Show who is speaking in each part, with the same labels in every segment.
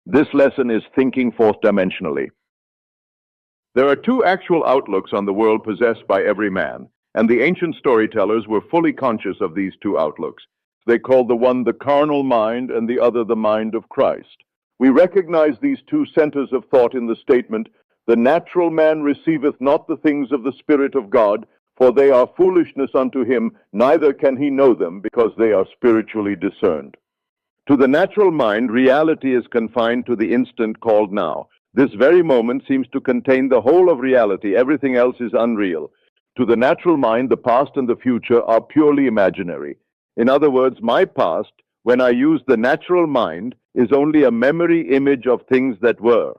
Speaker 1: This lesson is thinking fourth dimensionally. There are two actual outlooks on the world possessed by every man, and the ancient storytellers were fully conscious of these two outlooks. They called the one the carnal mind and the other the mind of Christ. We recognize these two centers of thought in the statement, "The natural man receiveth not the things of the Spirit of God, for they are foolishness unto him, neither can he know them, because they are spiritually discerned." To the natural mind, reality is confined to the instant called now. This very moment seems to contain the whole of reality. Everything else is unreal. To the natural mind, the past and the future are purely imaginary. In other words, my past, when I use the natural mind, is only a memory image of things that were.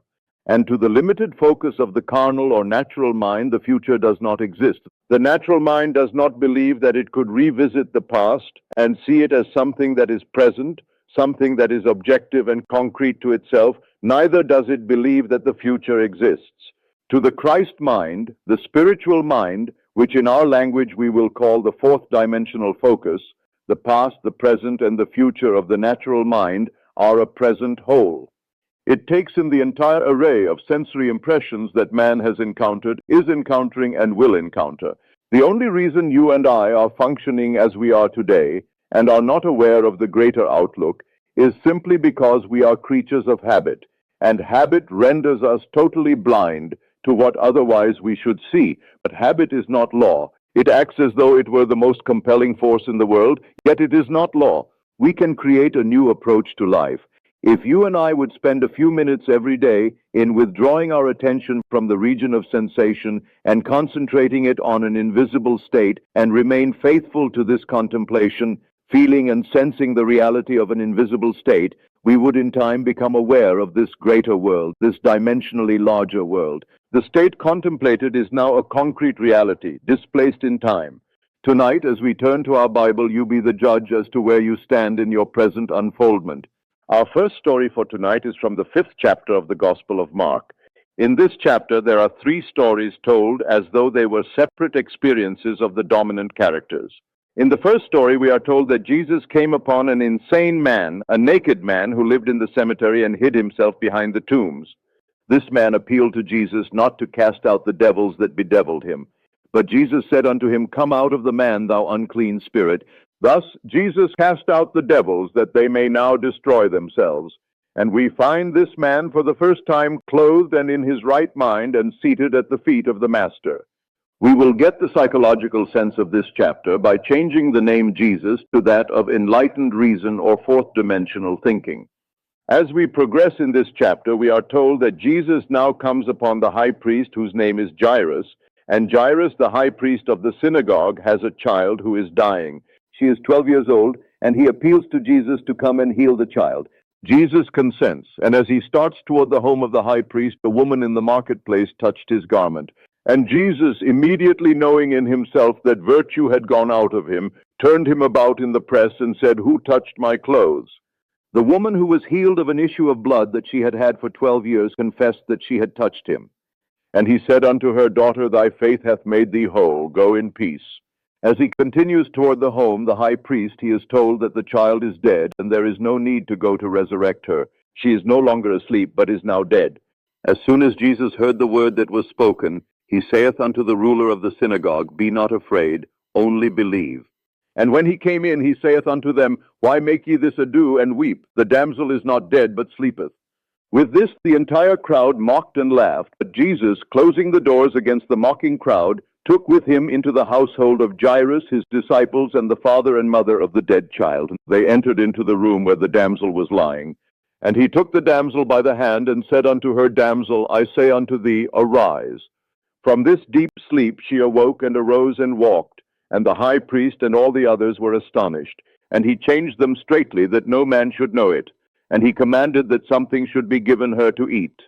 Speaker 1: And to the limited focus of the carnal or natural mind, the future does not exist. The natural mind does not believe that it could revisit the past and see it as something that is present, something that is objective and concrete to itself. Neither does it believe that the future exists. To the Christ mind, the spiritual mind, which in our language we will call the fourth dimensional focus, the past, the present, and the future of the natural mind are a present whole. It takes in the entire array of sensory impressions that man has encountered, is encountering, and will encounter. The only reason you and I are functioning as we are today and are not aware of the greater outlook is simply because we are creatures of habit, and habit renders us totally blind to what otherwise we should see. But habit is not law. It acts as though it were the most compelling force in the world, yet it is not law. We can create a new approach to life. If you and I would spend a few minutes every day in withdrawing our attention from the region of sensation and concentrating it on an invisible state and remain faithful to this contemplation, feeling and sensing the reality of an invisible state, we would in time become aware of this greater world, this dimensionally larger world. The state contemplated is now a concrete reality, displaced in time. Tonight, as we turn to our Bible, you be the judge as to where you stand in your present unfoldment. Our first story for tonight is from the 5th chapter of the Gospel of Mark. In this chapter, there are 3 stories told as though they were separate experiences of the dominant characters. In the first story, we are told that Jesus came upon an insane man, a naked man who lived in the cemetery and hid himself behind the tombs. This man appealed to Jesus not to cast out the devils that bedeviled him. But Jesus said unto him, "Come out of the man, thou unclean spirit." Thus Jesus cast out the devils that they may now destroy themselves. And we find this man for the first time clothed and in his right mind and seated at the feet of the Master. We will get the psychological sense of this chapter by changing the name Jesus to that of enlightened reason or fourth dimensional thinking. As we progress in this chapter, we are told that Jesus now comes upon the high priest whose name is Jairus, and Jairus, the high priest of the synagogue, has a child who is dying. She is 12 years old, and he appeals to Jesus to come and heal the child. Jesus consents, and as he starts toward the home of the high priest, a woman in the marketplace touched his garment. And Jesus, immediately knowing in himself that virtue had gone out of him, turned him about in the press and said, "Who touched my clothes?" The woman who was healed of an issue of blood that she had had for 12 years confessed that she had touched him. And he said unto her, "Daughter, thy faith hath made thee whole. Go in peace." As he continues toward the home, the high priest, he is told that the child is dead, and there is no need to go to resurrect her. She is no longer asleep, but is now dead. As soon as Jesus heard the word that was spoken, he saith unto the ruler of the synagogue, "Be not afraid, only believe." And when he came in, he saith unto them, "Why make ye this ado, and weep? The damsel is not dead, but sleepeth." With this the entire crowd mocked and laughed, but Jesus, closing the doors against the mocking crowd, took with him into the household of Jairus his disciples and the father and mother of the dead child. They entered into the room where the damsel was lying. And he took the damsel by the hand, and said unto her, "Damsel, I say unto thee, arise." From this deep sleep she awoke and arose and walked, and the high priest and all the others were astonished. And he changed them straitly, that no man should know it. And he commanded that something should be given her to eat.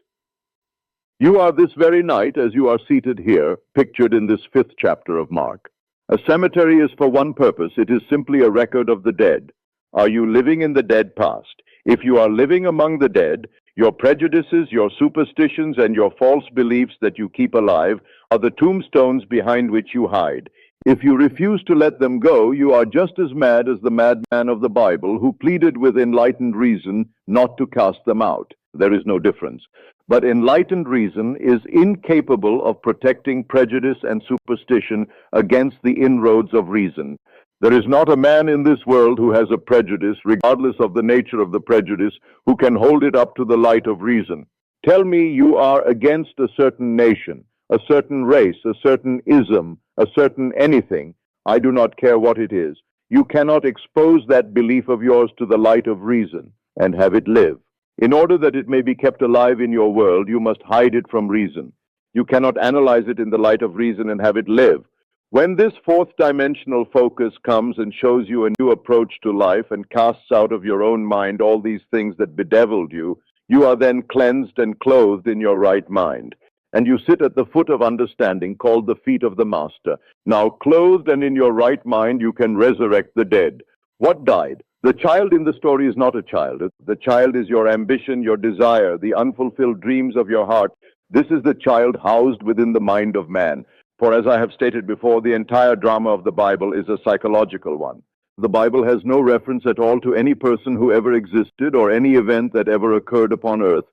Speaker 1: You are this very night, as you are seated here, pictured in this 5th chapter of Mark. A cemetery is for one purpose. It is simply a record of the dead. Are you living in the dead past? If you are living among the dead, your prejudices, your superstitions, and your false beliefs that you keep alive are the tombstones behind which you hide. If you refuse to let them go, you are just as mad as the madman of the Bible who pleaded with enlightened reason not to cast them out. There is no difference. But enlightened reason is incapable of protecting prejudice and superstition against the inroads of reason. There is not a man in this world who has a prejudice, regardless of the nature of the prejudice, who can hold it up to the light of reason. Tell me you are against a certain nation, a certain race, a certain ism, a certain anything. I do not care what it is. You cannot expose that belief of yours to the light of reason and have it live. In order that it may be kept alive in your world, you must hide it from reason. You cannot analyze it in the light of reason and have it live. When this fourth dimensional focus comes and shows you a new approach to life and casts out of your own mind all these things that bedeviled you, you are then cleansed and clothed in your right mind. And you sit at the foot of understanding, called the feet of the Master. Now, clothed and in your right mind, you can resurrect the dead. What died? The child in the story is not a child. The child is your ambition, your desire, the unfulfilled dreams of your heart. This is the child housed within the mind of man. For as I have stated before, the entire drama of the Bible is a psychological one. The Bible has no reference at all to any person who ever existed or any event that ever occurred upon earth.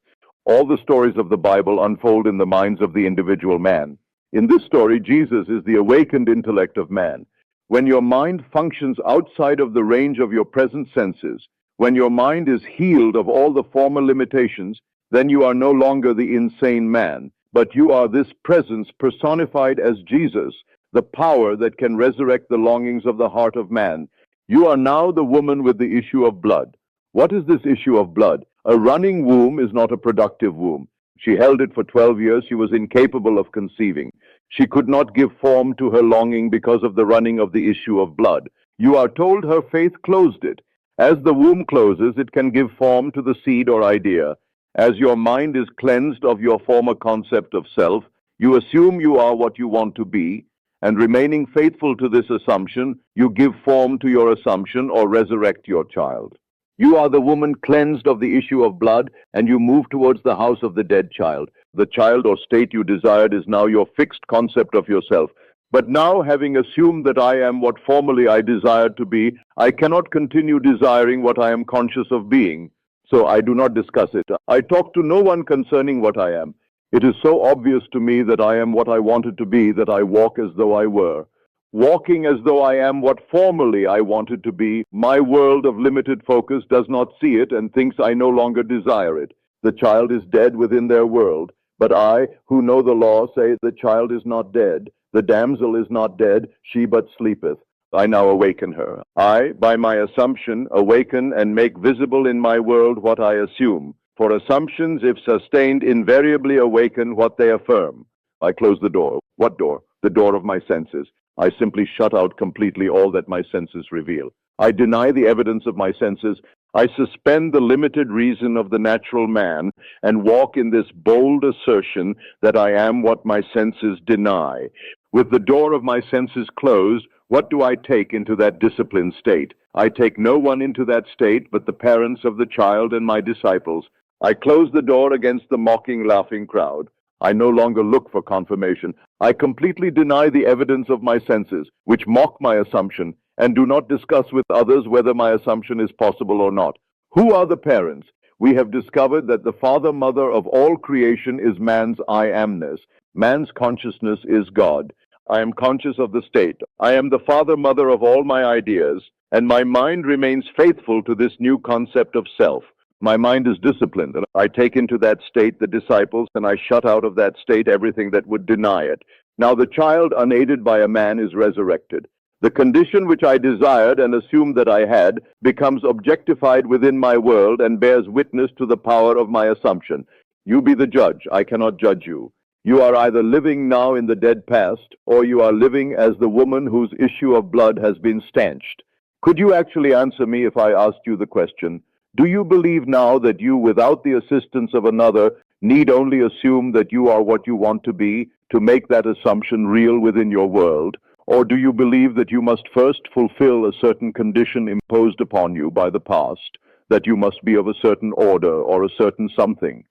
Speaker 1: All the stories of the Bible unfold in the minds of the individual man. In this story, Jesus is the awakened intellect of man. When your mind functions outside of the range of your present senses, when your mind is healed of all the former limitations, then you are no longer the insane man, but you are this presence personified as Jesus, the power that can resurrect the longings of the heart of man. You are now the woman with the issue of blood. What is this issue of blood? A running womb is not a productive womb. She held it for 12 years. She was incapable of conceiving. She could not give form to her longing because of the running of the issue of blood. You are told her faith closed it. As the womb closes, it can give form to the seed or idea. As your mind is cleansed of your former concept of self, you assume you are what you want to be, and remaining faithful to this assumption, you give form to your assumption or resurrect your child. You are the woman cleansed of the issue of blood, and you move towards the house of the dead child. The child or state you desired is now your fixed concept of yourself. But now, having assumed that I am what formerly I desired to be, I cannot continue desiring what I am conscious of being. So I do not discuss it. I talk to no one concerning what I am. It is so obvious to me that I am what I wanted to be that I walk as though I were. Walking as though I am what formerly I wanted to be, my world of limited focus does not see it and thinks I no longer desire it. The child is dead within their world. But I, who know the law, say the child is not dead. The damsel is not dead, she but sleepeth. I now awaken her. I, by my assumption, awaken and make visible in my world what I assume. For assumptions, if sustained, invariably awaken what they affirm. I close the door. What door? The door of my senses. I simply shut out completely all that my senses reveal. I deny the evidence of my senses. I suspend the limited reason of the natural man and walk in this bold assertion that I am what my senses deny. With the door of my senses closed, what do I take into that disciplined state? I take no one into that state but the parents of the child and my disciples. I close the door against the mocking, laughing crowd. I no longer look for confirmation. I completely deny the evidence of my senses, which mock my assumption, and do not discuss with others whether my assumption is possible or not. Who are the parents? We have discovered that the father-mother of all creation is man's I-amness. Man's consciousness is God. I am conscious of the state. I am the father-mother of all my ideas, and my mind remains faithful to this new concept of self. My mind is disciplined, and I take into that state the disciples, and I shut out of that state everything that would deny it. Now the child, unaided by a man, is resurrected. The condition which I desired and assumed that I had becomes objectified within my world and bears witness to the power of my assumption. You be the judge. I cannot judge you. You are either living now in the dead past, or you are living as the woman whose issue of blood has been stanched. Could you actually answer me if I asked you the question? Do you believe now that you, without the assistance of another, need only assume that you are what you want to be to make that assumption real within your world? Or do you believe that you must first fulfill a certain condition imposed upon you by the past, that you must be of a certain order or a certain something?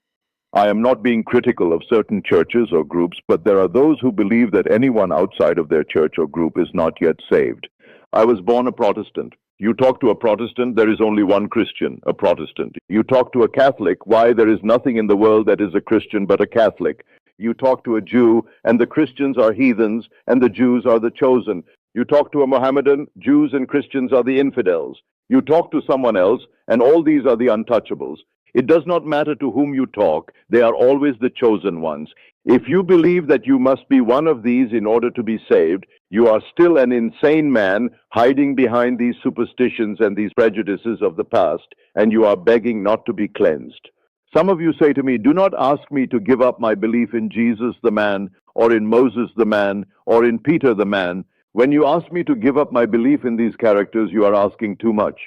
Speaker 1: I am not being critical of certain churches or groups, but there are those who believe that anyone outside of their church or group is not yet saved. I was born a Protestant. You talk to a Protestant, there is only one Christian, a Protestant. You talk to a Catholic, why, there is nothing in the world that is a Christian but a Catholic. You talk to a Jew, and the Christians are heathens, and the Jews are the chosen. You talk to a Mohammedan, Jews and Christians are the infidels. You talk to someone else, and all these are the untouchables. It does not matter to whom you talk, they are always the chosen ones. If you believe that you must be one of these in order to be saved, you are still an insane man hiding behind these superstitions and these prejudices of the past, and you are begging not to be cleansed. Some of you say to me, do not ask me to give up my belief in Jesus the man, or in Moses the man, or in Peter the man. When you ask me to give up my belief in these characters, you are asking too much.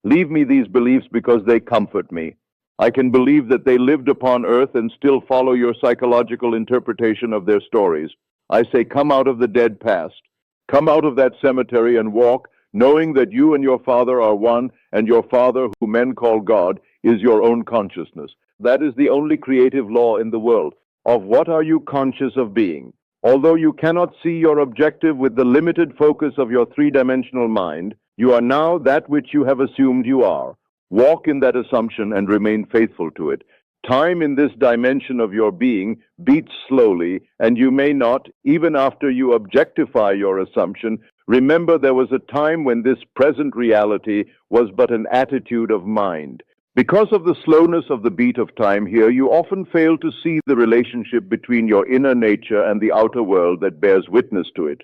Speaker 1: Leave me these beliefs because they comfort me. I can believe that they lived upon earth and still follow your psychological interpretation of their stories. I say, come out of the dead past. Come out of that cemetery and walk, knowing that you and your Father are one, and your Father, who men call God, is your own consciousness. That is the only creative law in the world. Of what are you conscious of being? Although you cannot see your objective with the limited focus of your three-dimensional mind, you are now that which you have assumed you are. Walk in that assumption and remain faithful to it. Time in this dimension of your being beats slowly, and you may not, even after you objectify your assumption, remember there was a time when this present reality was but an attitude of mind. Because of the slowness of the beat of time here, you often fail to see the relationship between your inner nature and the outer world that bears witness to it.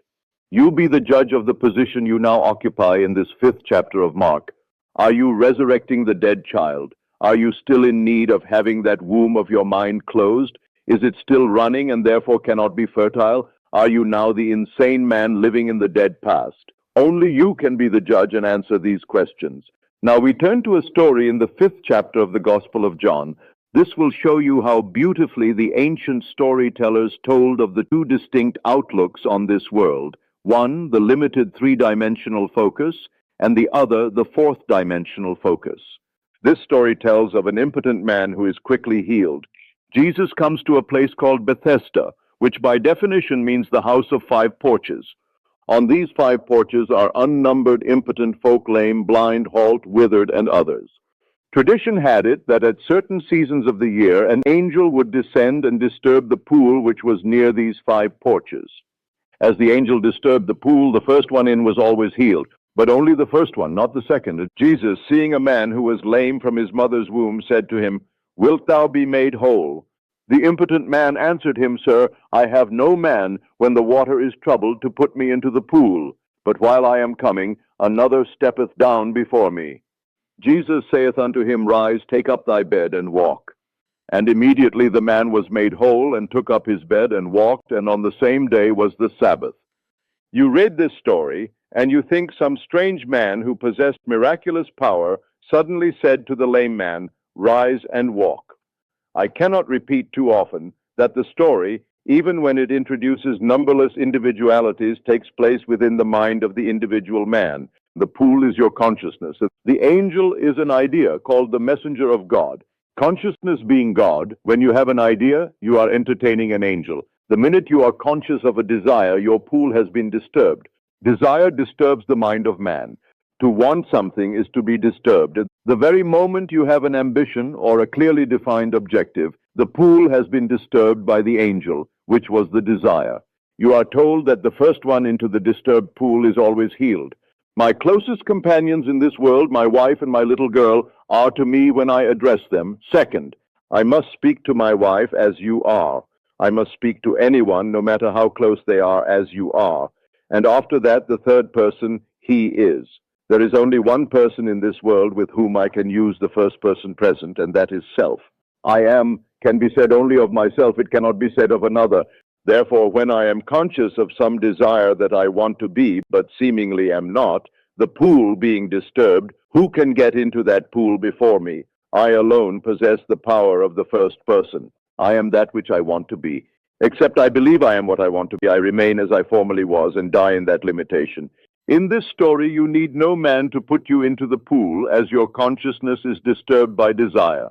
Speaker 1: You be the judge of the position you now occupy in this 5th chapter of Mark. Are you resurrecting the dead child? Are you still in need of having that womb of your mind closed? Is it still running and therefore cannot be fertile? Are you now the insane man living in the dead past? Only you can be the judge and answer these questions. Now we turn to a story in the 5th chapter of the Gospel of John. This will show you how beautifully the ancient storytellers told of the two distinct outlooks on this world. One, the limited three-dimensional focus, and the other, the fourth-dimensional focus. This story tells of an impotent man who is quickly healed. Jesus comes to a place called Bethesda, which by definition means the house of 5 porches. On these 5 porches are unnumbered impotent folk, lame, blind, halt, withered, and others. Tradition had it that at certain seasons of the year, an angel would descend and disturb the pool which was near these 5 porches. As the angel disturbed the pool, the first one in was always healed, but only the first one, not the second. Jesus, seeing a man who was lame from his mother's womb, said to him, "Wilt thou be made whole?" The impotent man answered him, "Sir, I have no man, when the water is troubled, to put me into the pool. But while I am coming, another steppeth down before me." Jesus saith unto him, "Rise, take up thy bed, and walk." And immediately the man was made whole, and took up his bed, and walked, and on the same day was the Sabbath. You read this story, and you think some strange man who possessed miraculous power suddenly said to the lame man, "Rise and walk." I cannot repeat too often that the story, even when it introduces numberless individualities, takes place within the mind of the individual man. The pool is your consciousness. The angel is an idea called the messenger of God. Consciousness being God, when you have an idea, you are entertaining an angel. The minute you are conscious of a desire, your pool has been disturbed. Desire disturbs the mind of man. To want something is to be disturbed. The very moment you have an ambition or a clearly defined objective, the pool has been disturbed by the angel, which was the desire. You are told that the first one into the disturbed pool is always healed. My closest companions in this world, my wife and my little girl, are to me when I address them. Second, I must speak to my wife as you are. I must speak to anyone, no matter how close they are, as you are. And after that, the third person, he is. There is only one person in this world with whom I can use the first person present, and that is self. I am can be said only of myself, it cannot be said of another. Therefore, when I am conscious of some desire that I want to be, but seemingly am not, the pool being disturbed, who can get into that pool before me? I alone possess the power of the first person. I am that which I want to be. Except I believe I am what I want to be, I remain as I formerly was and die in that limitation. In this story, you need no man to put you into the pool, as your consciousness is disturbed by desire.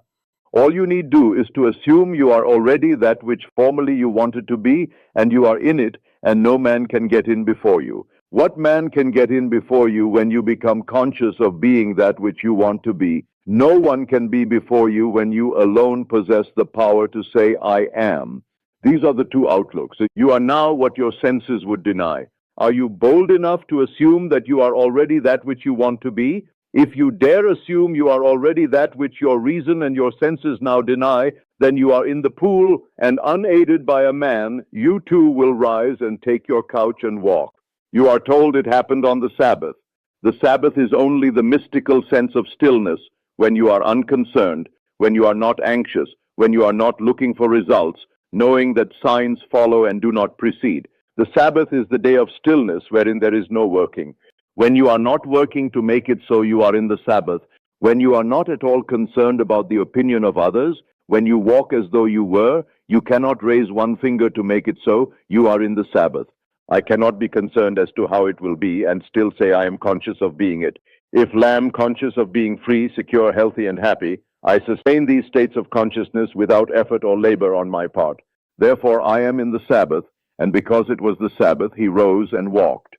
Speaker 1: All you need do is to assume you are already that which formerly you wanted to be, and you are in it, and no man can get in before you. What man can get in before you when you become conscious of being that which you want to be? No one can be before you when you alone possess the power to say, I am. These are the two outlooks. You are now what your senses would deny. Are you bold enough to assume that you are already that which you want to be? If you dare assume you are already that which your reason and your senses now deny, then you are in the pool, and unaided by a man, you too will rise and take your couch and walk. You are told it happened on the Sabbath. The Sabbath is only the mystical sense of stillness when you are unconcerned, when you are not anxious, when you are not looking for results, knowing that signs follow and do not precede. The Sabbath is the day of stillness wherein there is no working. When you are not working to make it so, you are in the Sabbath. When you are not at all concerned about the opinion of others, when you walk as though you were, you cannot raise one finger to make it so, you are in the Sabbath. I cannot be concerned as to how it will be and still say I am conscious of being it. If lamb conscious of being free, secure, healthy, and happy, I sustain these states of consciousness without effort or labor on my part. Therefore I am in the Sabbath, and because it was the Sabbath, he rose and walked.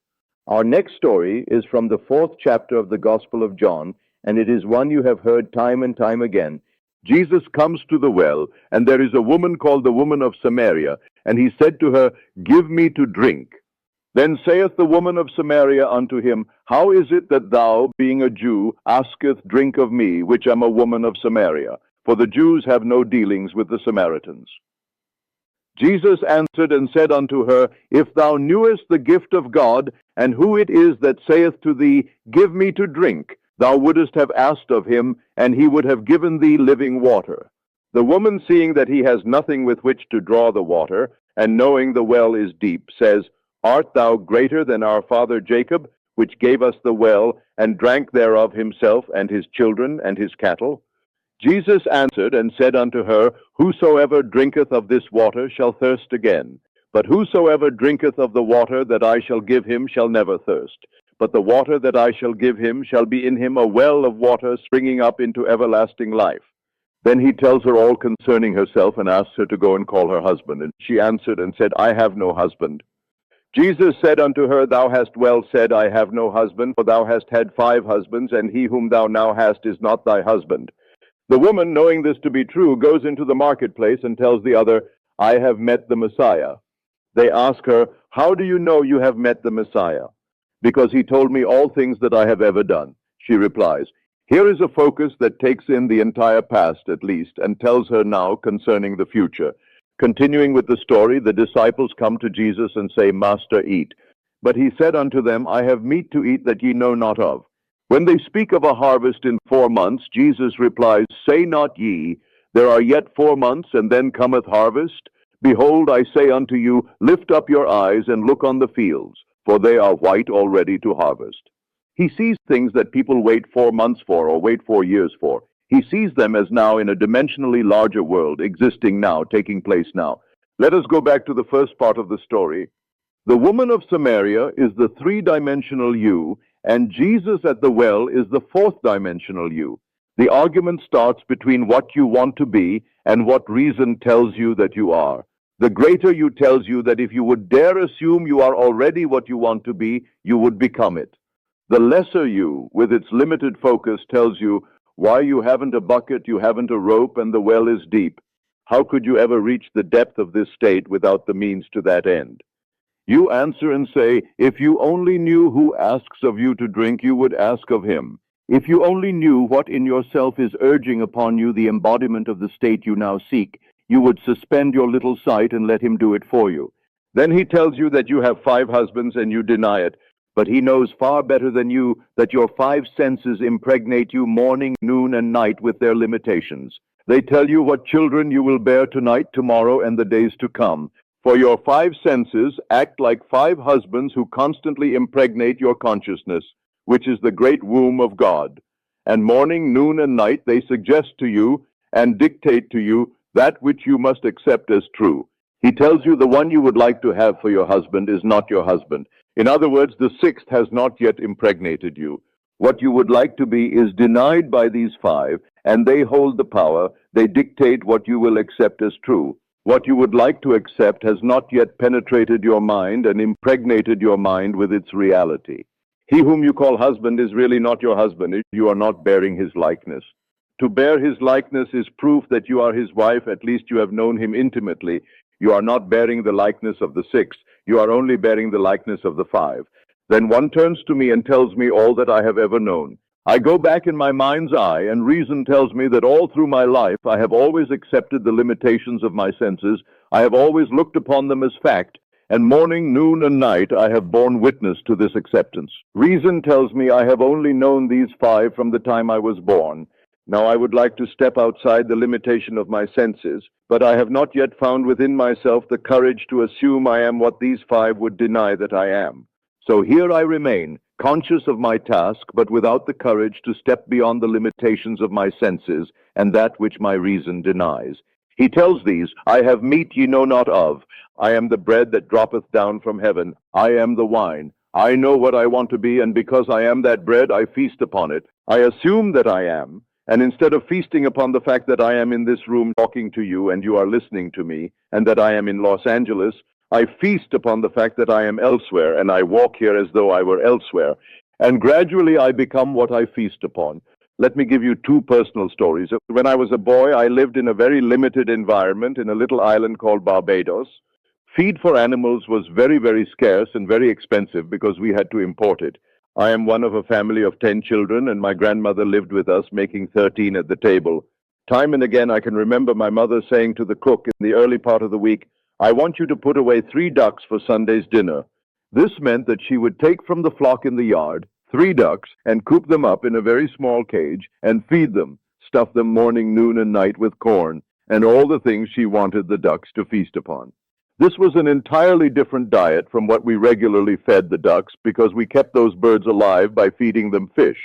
Speaker 1: Our next story is from the 4th chapter of the Gospel of John, and it is one you have heard time and time again. Jesus comes to the well, and there is a woman called the woman of Samaria, and he said to her, Give me to drink. Then saith the woman of Samaria unto him, How is it that thou, being a Jew, asketh drink of me, which am a woman of Samaria? For the Jews have no dealings with the Samaritans. Jesus answered and said unto her, If thou knewest the gift of God, and who it is that saith to thee, Give me to drink, thou wouldest have asked of him, and he would have given thee living water. The woman, seeing that he has nothing with which to draw the water, and knowing the well is deep, says, Art thou greater than our father Jacob, which gave us the well, and drank thereof himself, and his children, and his cattle? Jesus answered and said unto her, Whosoever drinketh of this water shall thirst again. But whosoever drinketh of the water that I shall give him shall never thirst. But the water that I shall give him shall be in him a well of water springing up into everlasting life. Then he tells her all concerning herself, and asks her to go and call her husband. And she answered and said, I have no husband. Jesus said unto her, Thou hast well said, I have no husband, for thou hast had 5 husbands, and he whom thou now hast is not thy husband. The woman, knowing this to be true, goes into the marketplace and tells the other, I have met the Messiah. They ask her, How do you know you have met the Messiah? Because he told me all things that I have ever done. She replies. Here is a focus that takes in the entire past, at least, and tells her now concerning the future. Continuing with the story, the disciples come to Jesus and say, Master, eat. But he said unto them, I have meat to eat that ye know not of. When they speak of a harvest in 4 months, Jesus replies, Say not ye, There are yet 4 months, and then cometh harvest? Behold, I say unto you, Lift up your eyes and look on the fields, for they are white already to harvest. He sees things that people wait 4 months for or wait 4 years for. He sees them as now in a dimensionally larger world, existing now, taking place now. Let us go back to the first part of the story. The woman of Samaria is the 3-dimensional you, and Jesus at the well is the 4th-dimensional you. The argument starts between what you want to be and what reason tells you that you are. The greater you tells you that if you would dare assume you are already what you want to be, you would become it. The lesser you, with its limited focus, tells you, why you haven't a bucket, you haven't a rope, and the well is deep. How could you ever reach the depth of this state without the means to that end? You answer and say, if you only knew who asks of you to drink, you would ask of him. If you only knew what in yourself is urging upon you the embodiment of the state you now seek, you would suspend your little sight and let him do it for you. Then he tells you that you have 5 husbands and you deny it. But he knows far better than you that your 5 senses impregnate you morning, noon, and night with their limitations. They tell you what children you will bear tonight, tomorrow, and the days to come. For your 5 senses act like 5 husbands who constantly impregnate your consciousness, which is the great womb of God. And morning, noon, and night they suggest to you and dictate to you that which you must accept as true. He tells you the one you would like to have for your husband is not your husband. In other words, the 6th has not yet impregnated you. What you would like to be is denied by these 5, and they hold the power. They dictate what you will accept as true. What you would like to accept has not yet penetrated your mind and impregnated your mind with its reality. He whom you call husband is really not your husband. You are not bearing his likeness. To bear his likeness is proof that you are his wife. At least you have known him intimately. You are not bearing the likeness of the six. You are only bearing the likeness of the five. Then one turns to me and tells me all that I have ever known. I go back in my mind's eye, and reason tells me that all through my life I have always accepted the limitations of my senses. I have always looked upon them as fact, and morning, noon, and night I have borne witness to this acceptance. Reason tells me I have only known these five from the time I was born. Now I would like to step outside the limitation of my senses, but I have not yet found within myself the courage to assume I am what these five would deny that I am. So here I remain, conscious of my task, but without the courage to step beyond the limitations of my senses and that which my reason denies. He tells these, I have meat ye know not of. I am the bread that droppeth down from heaven. I am the wine. I know what I want to be, and because I am that bread, I feast upon it. I assume that I am, and instead of feasting upon the fact that I am in this room talking to you and you are listening to me, and that I am in Los Angeles, I feast upon the fact that I am elsewhere, and I walk here as though I were elsewhere. And gradually I become what I feast upon. Let me give you two personal stories. When I was a boy, I lived in a very limited environment in a little island called Barbados. Feed for animals was very, very scarce and very expensive because we had to import it. I am one of a family of 10 children, and my grandmother lived with us, making 13 at the table. Time and again, I can remember my mother saying to the cook in the early part of the week, I want you to put away 3 ducks for Sunday's dinner. This meant that she would take from the flock in the yard 3 ducks and coop them up in a very small cage and feed them, stuff them morning, noon, and night with corn, and all the things she wanted the ducks to feast upon. This was an entirely different diet from what we regularly fed the ducks because we kept those birds alive by feeding them fish.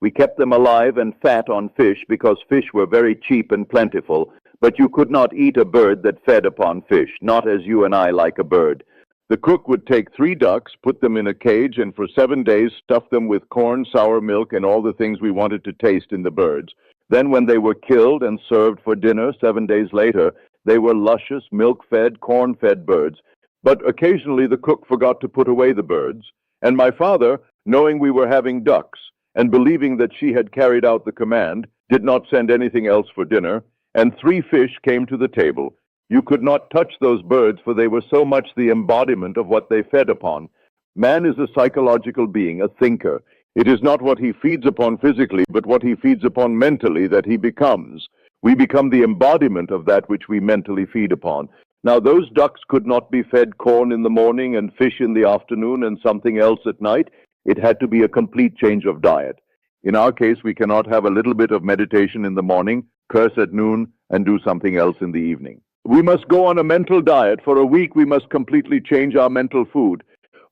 Speaker 1: We kept them alive and fat on fish because fish were very cheap and plentiful, but you could not eat a bird that fed upon fish, not as you and I like a bird. The cook would take 3 ducks, put them in a cage, and for 7 days stuff them with corn, sour milk, and all the things we wanted to taste in the birds. Then when they were killed and served for dinner 7 days later, they were luscious, milk-fed, corn-fed birds. But occasionally the cook forgot to put away the birds, and my father, knowing we were having ducks, and believing that she had carried out the command, did not send anything else for dinner, and 3 fish came to the table. You could not touch those birds, for they were so much the embodiment of what they fed upon. Man is a psychological being, a thinker. It is not what he feeds upon physically, but what he feeds upon mentally that he becomes. We become the embodiment of that which we mentally feed upon. Now, those ducks could not be fed corn in the morning and fish in the afternoon and something else at night. It had to be a complete change of diet. In our case, we cannot have a little bit of meditation in the morning, curse at noon, and do something else in the evening. We must go on a mental diet. For a week, we must completely change our mental food.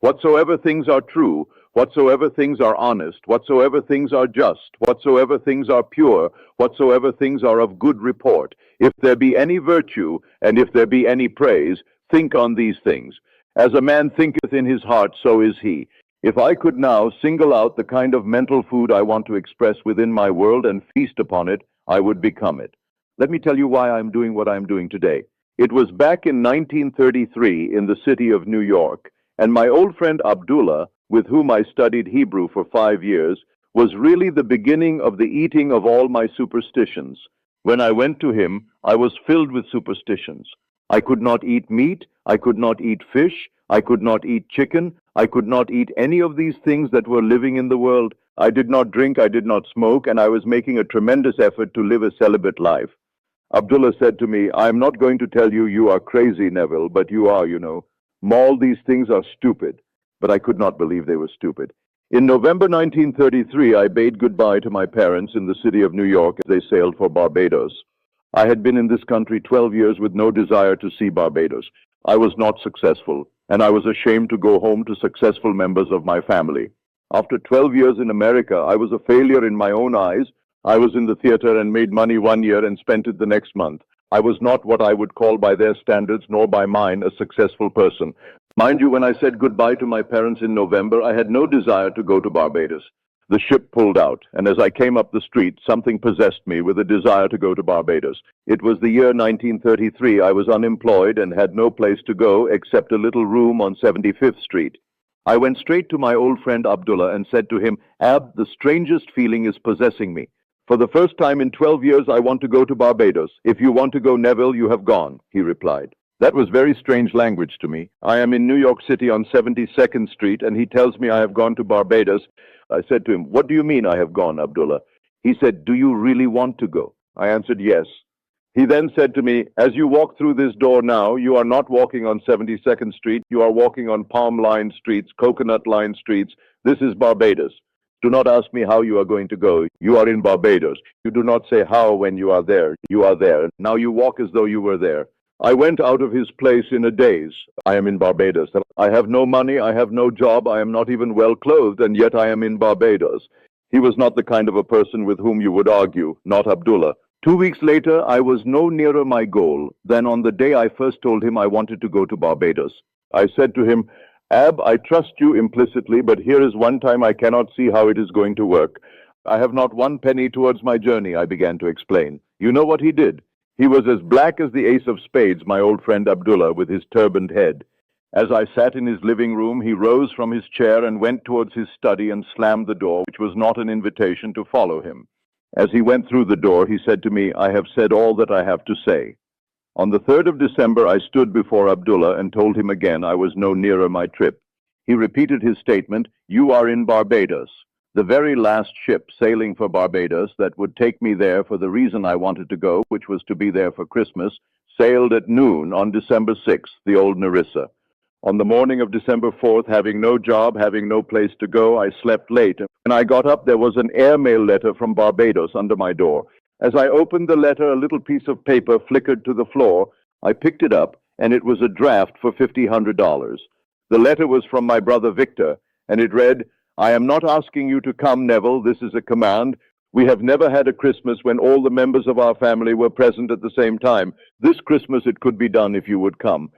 Speaker 1: Whatsoever things are true, whatsoever things are honest, whatsoever things are just, whatsoever things are pure, whatsoever things are of good report, if there be any virtue, and if there be any praise, think on these things. As a man thinketh in his heart, so is he. If I could now single out the kind of mental food I want to express within my world and feast upon it, I would become it. Let me tell you why I'm doing what I'm doing today. It was back in 1933 in the city of New York, and my old friend Abdullah, with whom I studied Hebrew for 5 years, was really the beginning of the eating of all my superstitions. When I went to him, I was filled with superstitions. I could not eat meat, I could not eat fish, I could not eat chicken, I could not eat any of these things that were living in the world. I did not drink, I did not smoke, and I was making a tremendous effort to live a celibate life. Abdullah said to me, I'm not going to tell you you are crazy, Neville, but you are, you know. All these things are stupid. But I could not believe they were stupid. In November 1933, I bade goodbye to my parents in the city of New York as they sailed for Barbados. I had been in this country 12 years with no desire to see Barbados. I was not successful, and I was ashamed to go home to successful members of my family. After 12 years in America, I was a failure in my own eyes. I was in the theater and made money 1 year and spent it the next month. I was not what I would call by their standards, nor by mine, a successful person. Mind you, when I said goodbye to my parents in November, I had no desire to go to Barbados. The ship pulled out, and as I came up the street, something possessed me with a desire to go to Barbados. It was the year 1933. I was unemployed and had no place to go except a little room on 75th Street. I went straight to my old friend Abdullah and said to him, "Ab, the strangest feeling is possessing me. For the first time in 12 years, I want to go to Barbados. If you want to go, Neville, you have gone," he replied. That was very strange language to me. I am in New York City on 72nd Street, and he tells me I have gone to Barbados. I said to him, "What do you mean I have gone, Abdullah?" He said, "Do you really want to go?" I answered, "Yes." He then said to me, "As you walk through this door now, you are not walking on 72nd Street. You are walking on palm-lined streets, coconut-lined streets. This is Barbados. Do not ask me how you are going to go. You are in Barbados. You do not say how when you are there. You are there. Now you walk as though you were there." I went out of his place in a daze. I am in Barbados. I have no money. I have no job. I am not even well clothed, and yet I am in Barbados. He was not the kind of a person with whom you would argue, not Abdullah. 2 weeks later, I was no nearer my goal than on the day I first told him I wanted to go to Barbados. I said to him, "Ab, I trust you implicitly, but here is one time I cannot see how it is going to work. I have not one penny towards my journey," I began to explain. You know what he did? He was as black as the ace of spades, my old friend Abdullah, with his turbaned head. As I sat in his living room, he rose from his chair and went towards his study and slammed the door, which was not an invitation to follow him. As he went through the door, he said to me, "I have said all that I have to say." On the 3rd of December, I stood before Abdullah and told him again I was no nearer my trip. He repeated his statement, "You are in Barbados." The very last ship sailing for Barbados that would take me there for the reason I wanted to go, which was to be there for Christmas, sailed at noon on December 6th, the old Narissa. On the morning of December 4th, having no job, having no place to go, I slept late. When I got up, there was an airmail letter from Barbados under my door. As I opened the letter, a little piece of paper flickered to the floor. I picked it up, and it was a draft for $500. The letter was from my brother Victor, and it read, "I am not asking you to come, Neville. This is a command. We have never had a Christmas when all the members of our family were present at the same time. This Christmas it could be done if you would come."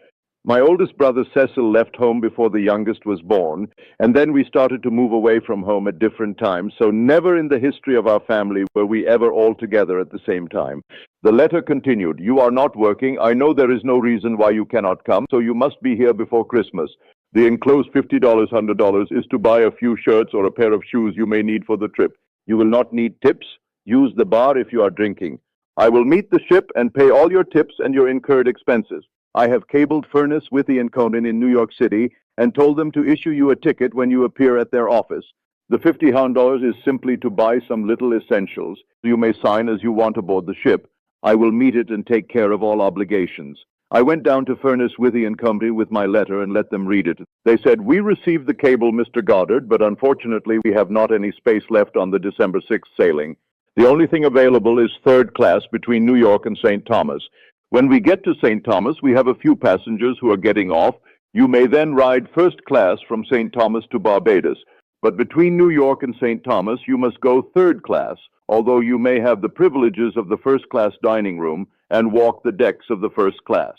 Speaker 1: My oldest brother Cecil left home before the youngest was born, and then we started to move away from home at different times, so never in the history of our family were we ever all together at the same time. The letter continued, "You are not working. I know there is no reason why you cannot come, so you must be here before Christmas. The enclosed $50, $100 is to buy a few shirts or a pair of shoes you may need for the trip. You will not need tips. Use the bar if you are drinking. I will meet the ship and pay all your tips and your incurred expenses. I have cabled Furness, Withy & Conan in New York City and told them to issue you a ticket when you appear at their office. The $50 is simply to buy some little essentials. You may sign as you want aboard the ship. I will meet it and take care of all obligations." I went down to Furness, Withy & Company with my letter and let them read it. They said, "We received the cable, Mr. Goddard, but unfortunately we have not any space left on the December 6th sailing. The only thing available is third class between New York and St. Thomas. When we get to St. Thomas, we have a few passengers who are getting off. You may then ride first class from St. Thomas to Barbados. But between New York and St. Thomas, you must go third class, although you may have the privileges of the first class dining room and walk the decks of the first class."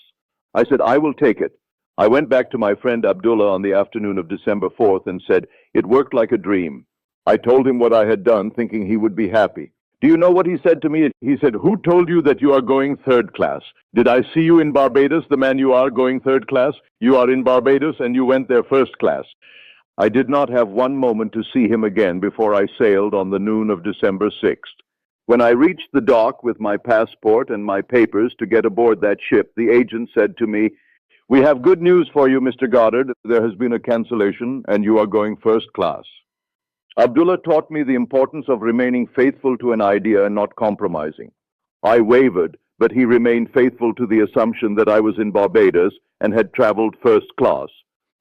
Speaker 1: I said, "I will take it." I went back to my friend Abdullah on the afternoon of December 4th and said, "It worked like a dream." I told him what I had done, thinking he would be happy. Do you know what he said to me? He said, "Who told you that you are going third class? Did I see you in Barbados, the man you are, going third class? You are in Barbados and you went there first class." I did not have one moment to see him again before I sailed on the noon of December 6th. When I reached the dock with my passport and my papers to get aboard that ship, the agent said to me, "We have good news for you, Mr. Goddard. There has been a cancellation and you are going first class." Abdullah taught me the importance of remaining faithful to an idea and not compromising. I wavered, but he remained faithful to the assumption that I was in Barbados and had traveled first class.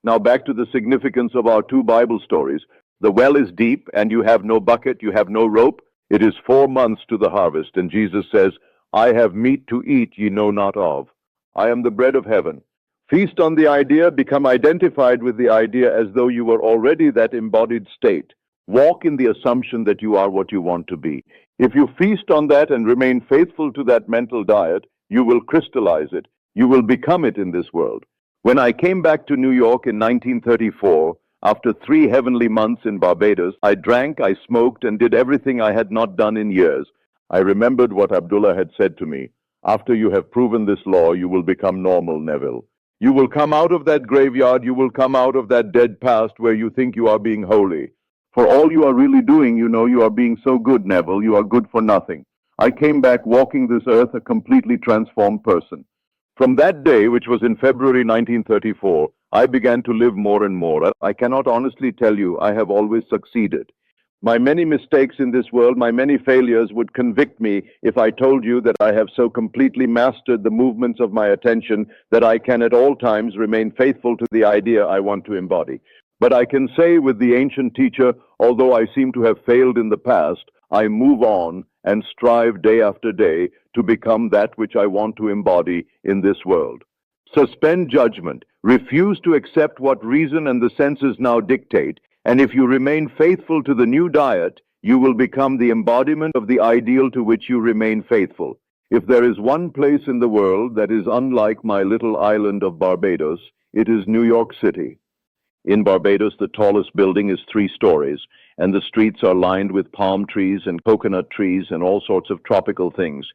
Speaker 1: Now back to the significance of our two Bible stories. The well is deep and you have no bucket, you have no rope. It is 4 months to the harvest, and Jesus says, "I have meat to eat ye know not of. I am the bread of heaven." Feast on the idea, become identified with the idea as though you were already that embodied state. Walk in the assumption that you are what you want to be. If you feast on that and remain faithful to that mental diet, you will crystallize it. You will become it in this world. When I came back to New York in 1934, After 3 heavenly months in Barbados, I drank, I smoked, and did everything I had not done in years. I remembered what Abdullah had said to me. After you have proven this law, you will become normal, Neville. You will come out of that graveyard, you will come out of that dead past where you think you are being holy. For all you are really doing, you know you are being so good, Neville, you are good for nothing. I came back walking this earth a completely transformed person. From that day, which was in February 1934, I began to live more and more. I cannot honestly tell you I have always succeeded. My many mistakes in this world, my many failures would convict me if I told you that I have so completely mastered the movements of my attention that I can at all times remain faithful to the idea I want to embody. But I can say with the ancient teacher, although I seem to have failed in the past, I move on and strive day after day to become that which I want to embody in this world. Suspend judgment. Refuse to accept what reason and the senses now dictate, and if you remain faithful to the new diet, you will become the embodiment of the ideal to which you remain faithful. If there is one place in the world that is unlike my little island of Barbados, it is New York City. In Barbados, the tallest building is 3 stories, and the streets are lined with palm trees and coconut trees and all sorts of tropical things.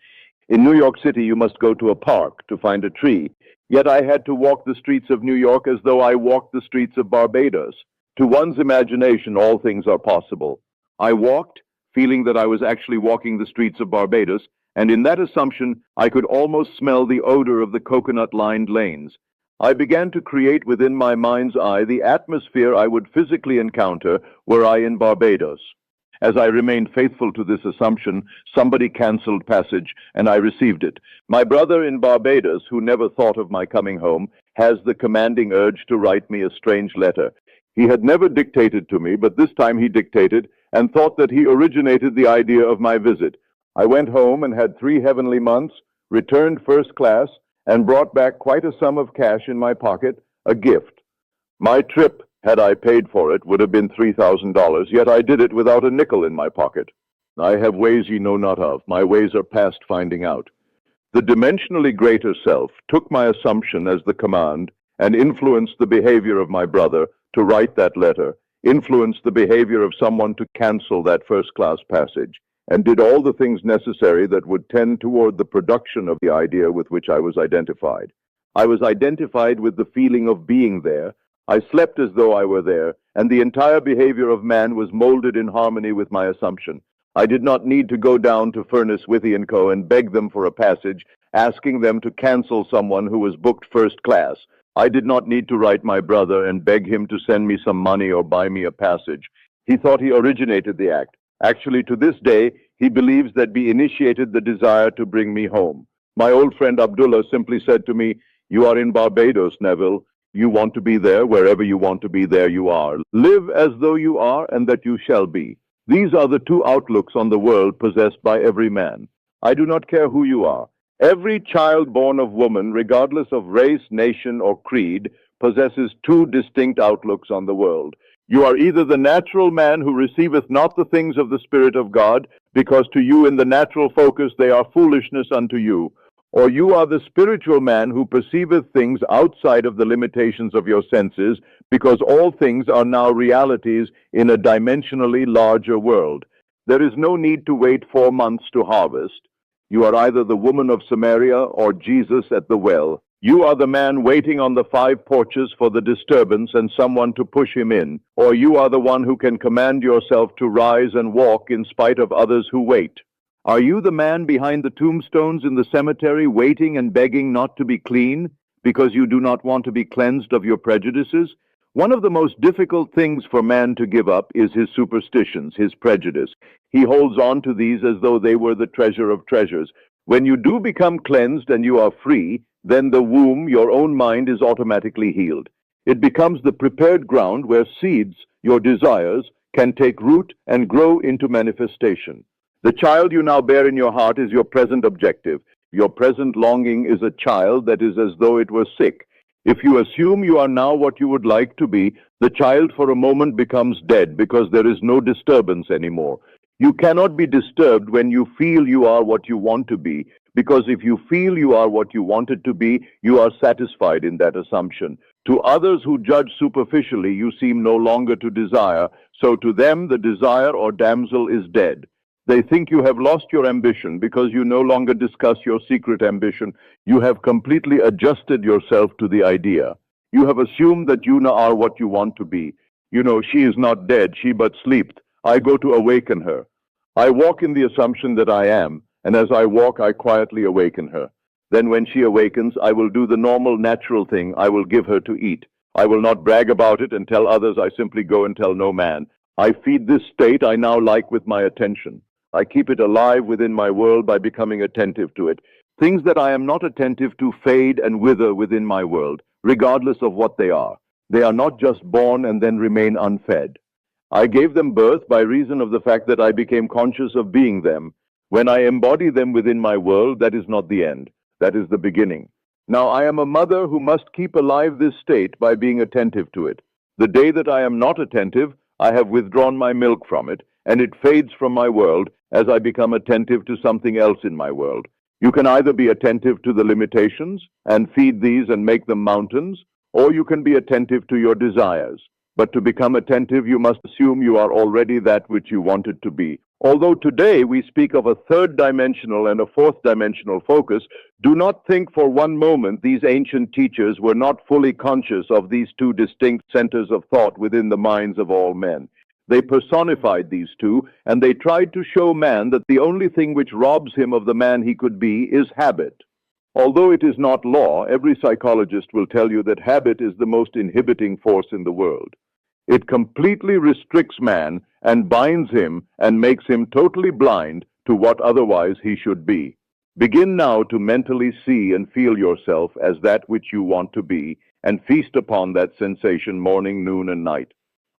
Speaker 1: In New York City, you must go to a park to find a tree, yet I had to walk the streets of New York as though I walked the streets of Barbados. To one's imagination, all things are possible. I walked, feeling that I was actually walking the streets of Barbados, and in that assumption, I could almost smell the odor of the coconut-lined lanes. I began to create within my mind's eye the atmosphere I would physically encounter were I in Barbados. As I remained faithful to this assumption, somebody canceled passage, and I received it. My brother in Barbados, who never thought of my coming home, has the commanding urge to write me a strange letter. He had never dictated to me, but this time he dictated and thought that he originated the idea of my visit. I went home and had 3 heavenly months, returned first class, and brought back quite a sum of cash in my pocket, a gift. My trip, had I paid for it, would have been $3,000, yet I did it without a nickel in my pocket. I have ways ye know not of. My ways are past finding out. The dimensionally greater self took my assumption as the command and influenced the behavior of my brother to write that letter, influenced the behavior of someone to cancel that first-class passage, and did all the things necessary that would tend toward the production of the idea with which I was identified. I was identified with the feeling of being there. I slept as though I were there, and the entire behavior of man was molded in harmony with my assumption. I did not need to go down to Furnace, Withy & Co. and beg them for a passage, asking them to cancel someone who was booked first class. I did not need to write my brother and beg him to send me some money or buy me a passage. He thought he originated the act. Actually, to this day, he believes that he initiated the desire to bring me home. My old friend Abdullah simply said to me, "You are in Barbados, Neville. You want to be there. Wherever you want to be, there you are. Live as though you are and that you shall be." These are the 2 outlooks on the world possessed by every man. I do not care who you are. Every child born of woman, regardless of race, nation, or creed, possesses 2 distinct outlooks on the world. You are either the natural man who receiveth not the things of the Spirit of God, because to you in the natural focus they are foolishness unto you, or you are the spiritual man who perceiveth things outside of the limitations of your senses, because all things are now realities in a dimensionally larger world. There is no need to wait 4 months to harvest. You are either the woman of Samaria or Jesus at the well. You are the man waiting on the 5 porches for the disturbance and someone to push him in, or you are the one who can command yourself to rise and walk in spite of others who wait. Are you the man behind the tombstones in the cemetery waiting and begging not to be clean because you do not want to be cleansed of your prejudices? One of the most difficult things for man to give up is his superstitions, his prejudice. He holds on to these as though they were the treasure of treasures. When you do become cleansed and you are free, then the womb, your own mind, is automatically healed. It becomes the prepared ground where seeds, your desires, can take root and grow into manifestation. The child you now bear in your heart is your present objective. Your present longing is a child that is as though it were sick. If you assume you are now what you would like to be, the child for a moment becomes dead because there is no disturbance anymore. You cannot be disturbed when you feel you are what you want to be. Because if you feel you are what you wanted to be, you are satisfied in that assumption. To others who judge superficially, you seem no longer to desire, so to them the desire or damsel is dead. They think you have lost your ambition because you no longer discuss your secret ambition. You have completely adjusted yourself to the idea. You have assumed that you are what you want to be. She is not dead, she but sleeped. I go to awaken her. I walk in the assumption that I am, and as I walk, I quietly awaken her. Then when she awakens, I will do the normal, natural thing. I will give her to eat. I will not brag about it and tell others. I simply go and tell no man. I feed this state I now like with my attention. I keep it alive within my world by becoming attentive to it. Things that I am not attentive to fade and wither within my world, regardless of what they are. They are not just born and then remain unfed. I gave them birth by reason of the fact that I became conscious of being them. When I embody them within my world, that is not the end. That is the beginning. Now I am a mother who must keep alive this state by being attentive to it. The day that I am not attentive, I have withdrawn my milk from it, and it fades from my world as I become attentive to something else in my world. You can either be attentive to the limitations and feed these and make them mountains, or you can be attentive to your desires. But to become attentive, you must assume you are already that which you wanted to be. Although today we speak of a third dimensional and a fourth dimensional focus, do not think for one moment these ancient teachers were not fully conscious of these two distinct centers of thought within the minds of all men. They personified these two, and they tried to show man that the only thing which robs him of the man he could be is habit. Although it is not law, every psychologist will tell you that habit is the most inhibiting force in the world. It completely restricts man and binds him and makes him totally blind to what otherwise he should be. Begin now to mentally see and feel yourself as that which you want to be, and feast upon that sensation morning, noon, and night.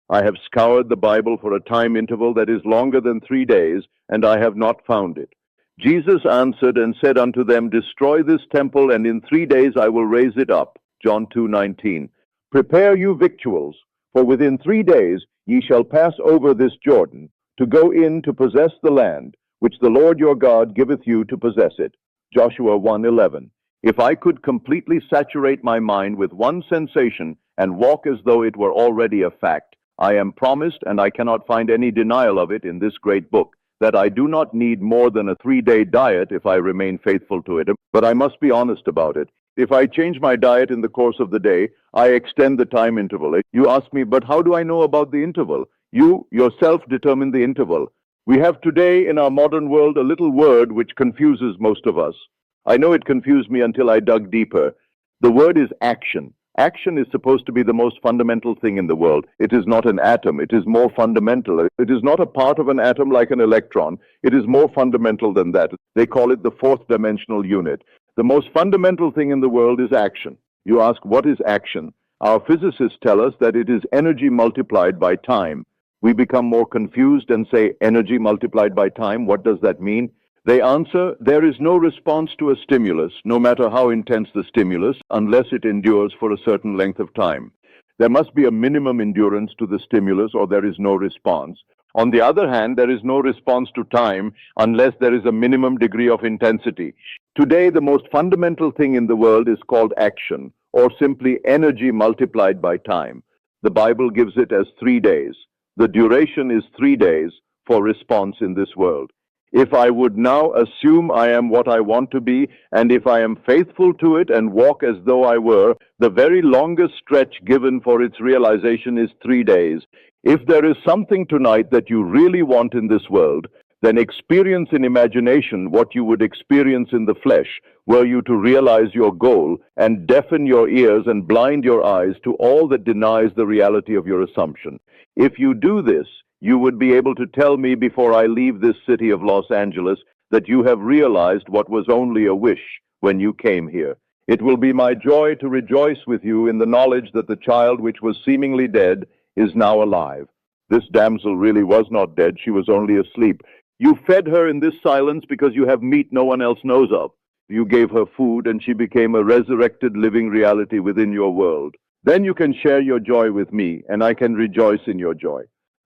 Speaker 1: I have scoured the Bible for a time interval that is longer than 3 days, and I have not found it. Jesus answered and said unto them, Destroy this temple, and in 3 days I will raise it up. John 2:19. Prepare you victuals, for within 3 days ye shall pass over this Jordan, to go in to possess the land, which the Lord your God giveth you to possess it. Joshua 1:11. If I could completely saturate my mind with one sensation and walk as though it were already a fact, I am promised, and I cannot find any denial of it in this great book, that I do not need more than a 3-day diet if I remain faithful to it. But I must be honest about it. If I change my diet in the course of the day, I extend the time interval. You ask me, but how do I know about the interval? You yourself determine the interval. We have today in our modern world a little word which confuses most of us. I know it confused me until I dug deeper. The word is action. Action is supposed to be the most fundamental thing in the world. It is not an atom. It is more fundamental. It is not a part of an atom like an electron. It is more fundamental than that. They call it the fourth dimensional unit. The most fundamental thing in the world is action. You ask, what is action? Our physicists tell us that it is energy multiplied by time. We become more confused and say, energy multiplied by time, what does that mean? They answer, there is no response to a stimulus, no matter how intense the stimulus, unless it endures for a certain length of time. There must be a minimum endurance to the stimulus, or there is no response. On the other hand, there is no response to time unless there is a minimum degree of intensity. Today, the most fundamental thing in the world is called action, or simply energy multiplied by time. The Bible gives it as 3 days. The duration is 3 days for response in this world. If I would now assume I am what I want to be, and if I am faithful to it and walk as though I were, the very longest stretch given for its realization is 3 days. If there is something tonight that you really want in this world, then experience in imagination what you would experience in the flesh, were you to realize your goal and deafen your ears and blind your eyes to all that denies the reality of your assumption. If you do this, you would be able to tell me before I leave this city of Los Angeles that you have realized what was only a wish when you came here. It will be my joy to rejoice with you in the knowledge that the child which was seemingly dead is now alive. This damsel really was not dead, she was only asleep. You fed her in this silence because you have meat no one else knows of. You gave her food and she became a resurrected living reality within your world. Then you can share your joy with me, and I can rejoice in your joy.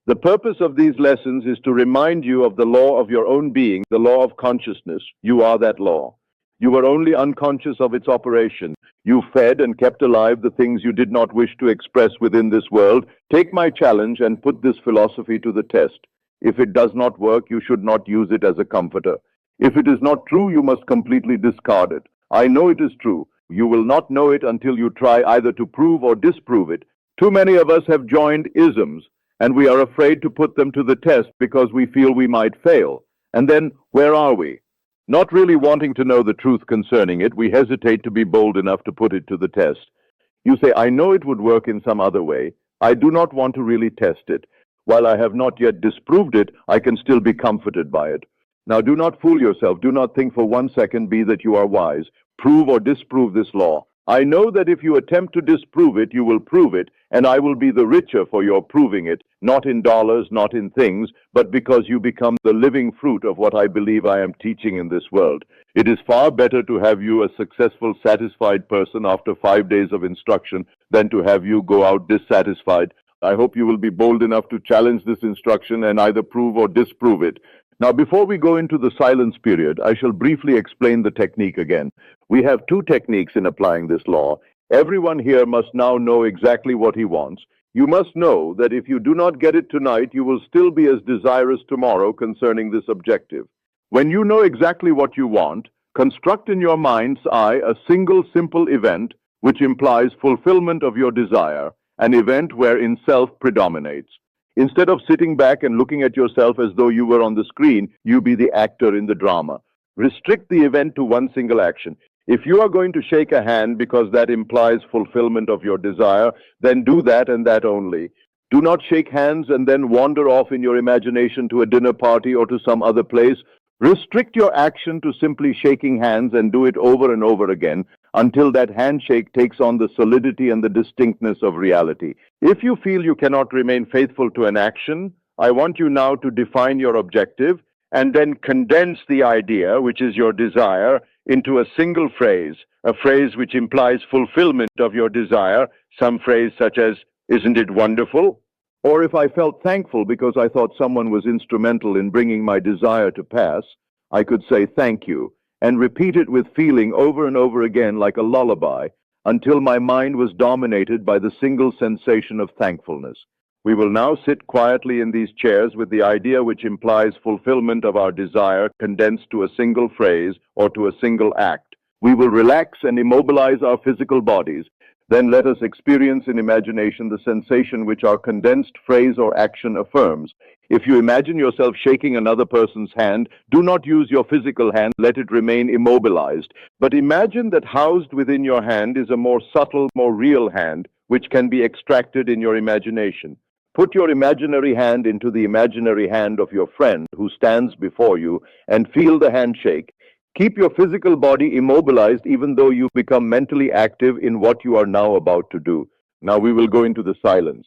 Speaker 1: The purpose of these lessons is to remind you of the law of your own being, the law of consciousness. You are that law. You were only unconscious of its operation. You fed and kept alive the things you did not wish to express within this world. Take my challenge and put this philosophy to the test. If it does not work, you should not use it as a comforter. If it is not true, you must completely discard it. I know it is true. You will not know it until you try either to prove or disprove it. Too many of us have joined isms, and we are afraid to put them to the test because we feel we might fail. And then, where are we? Not really wanting to know the truth concerning it, we hesitate to be bold enough to put it to the test. You say, I know it would work in some other way. I do not want to really test it. While I have not yet disproved it, I can still be comforted by it. Now do not fool yourself. Do not think for 1 second be that you are wise. Prove or disprove this law. I know that if you attempt to disprove it, you will prove it, and I will be the richer for your proving it, not in dollars, not in things, but because you become the living fruit of what I believe I am teaching in this world. It is far better to have you a successful, satisfied person after 5 days of instruction than to have you go out dissatisfied. I hope you will be bold enough to challenge this instruction and either prove or disprove it. Now, before we go into the silence period, I shall briefly explain the technique again. We have two techniques in applying this law. Everyone here must now know exactly what he wants. You must know that if you do not get it tonight, you will still be as desirous tomorrow concerning this objective. When you know exactly what you want, construct in your mind's eye a single simple event which implies fulfillment of your desire, an event wherein self predominates. Instead of sitting back and looking at yourself as though you were on the screen, you be the actor in the drama. Restrict the event to one single action. If you are going to shake a hand because that implies fulfillment of your desire, then do that and that only. Do not shake hands and then wander off in your imagination to a dinner party or to some other place. Restrict your action to simply shaking hands and do it over and over again until that handshake takes on the solidity and the distinctness of reality. If you feel you cannot remain faithful to an action, I want you now to define your objective and then condense the idea, which is your desire, into a single phrase, a phrase which implies fulfillment of your desire, some phrase such as, "Isn't it wonderful?" Or if I felt thankful because I thought someone was instrumental in bringing my desire to pass, I could say thank you, and repeat it with feeling over and over again like a lullaby until my mind was dominated by the single sensation of thankfulness. We will now sit quietly in these chairs with the idea which implies fulfillment of our desire condensed to a single phrase or to a single act. We will relax and immobilize our physical bodies. Then let us experience in imagination the sensation which our condensed phrase or action affirms. If you imagine yourself shaking another person's hand, do not use your physical hand, let it remain immobilized. But imagine that housed within your hand is a more subtle, more real hand, which can be extracted in your imagination. Put your imaginary hand into the imaginary hand of your friend who stands before you and feel the handshake. Keep your physical body immobilized even though you become mentally active in what you are now about to do. Now we will go into the silence.